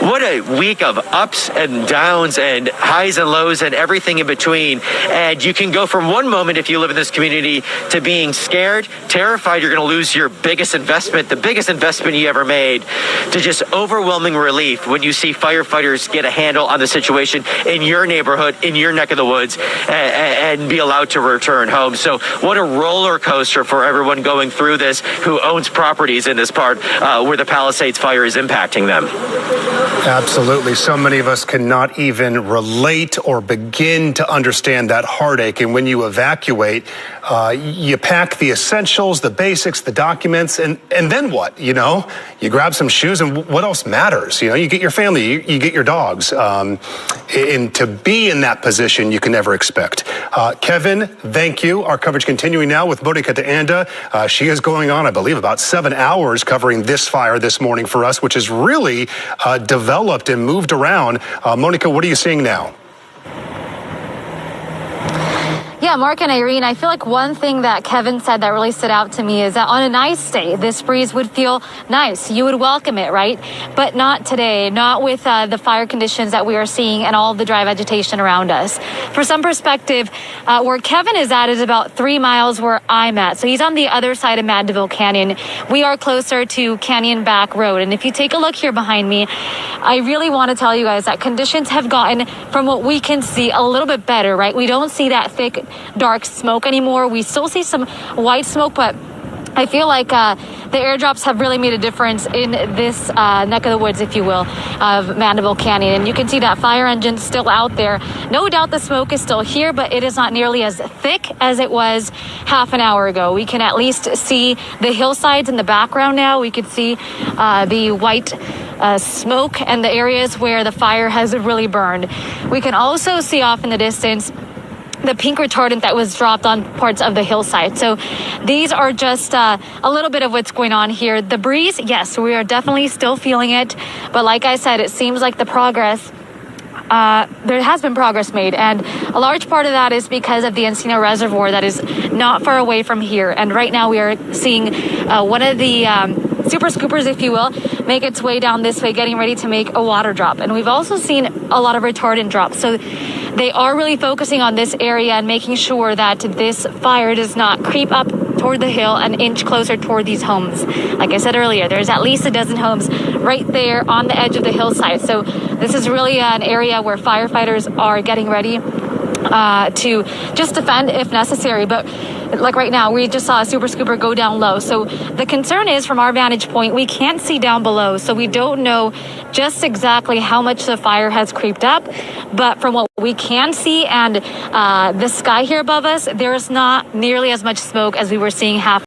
S5: what a week of ups and downs and highs and lows and everything in between. And you can go from one moment, if you live in this community, to being scared, terrified you're going to lose your biggest investment, the biggest investment you ever made, to just overwhelming relief when you see firefighters get a handle on the situation in your neighborhood, in your neck of the woods, and be allowed to return home. So what a roller coaster for everyone going through this who owns properties in this part where the Palisades fire is impacting them.
S2: Absolutely. So many of us cannot even relate or begin to understand that heartache. And when you evacuate, you pack the essentials, the basics, the documents, and then what? You grab some shoes, and what else matters? You get your family, you get your dogs. And to be in that position, you can never expect. Kevin, thank you. Our coverage continuing now with Monica de Anda. She is going on, I believe, about 7 hours covering this fire this morning for us, which has really developed and moved around. Monica, what are you seeing now?
S8: Yeah, Mark and Irene, I feel like one thing that Kevin said that really stood out to me is that on a nice day, this breeze would feel nice. You would welcome it, right? But not today, not with the fire conditions that we are seeing and all of the dry vegetation around us. For some perspective, where Kevin is at is about 3 miles where I'm at. So he's on the other side of Mandeville Canyon. We are closer to Canyon Back Road. And if you take a look here behind me, I really want to tell you guys that conditions have gotten, from what we can see, a little bit better, right? We don't see that thick, dark smoke anymore. We still see some white smoke, but I feel like the airdrops have really made a difference in this neck of the woods, if you will, of Mandeville Canyon. And you can see that fire engine still out there. No doubt the smoke is still here, but it is not nearly as thick as it was half an hour ago. We can at least see the hillsides in the background now. We can see the white smoke and the areas where the fire has really burned. We can also see off in the distance the pink retardant that was dropped on parts of the hillside. So these are just a little bit of what's going on here. The breeze, yes, we are definitely still feeling it. But like I said, it seems like the progress, there has been progress made. And a large part of that is because of the Encino Reservoir that is not far away from here. And right now we are seeing one of the super scoopers, if you will, make its way down this way, getting ready to make a water drop. And we've also seen a lot of retardant drops. So they are really focusing on this area and making sure that this fire does not creep up toward the hill and inch closer toward these homes. Like I said earlier, there's at least a dozen homes right there on the edge of the hillside. So this is really an area where firefighters are getting ready to just defend if necessary. But like right now, we just saw a super scooper go down low. So the concern is, from our vantage point, we can't see down below. So we don't know just exactly how much the fire has creeped up. But from what we can see and the sky here above us, there is not nearly as much smoke as we were seeing half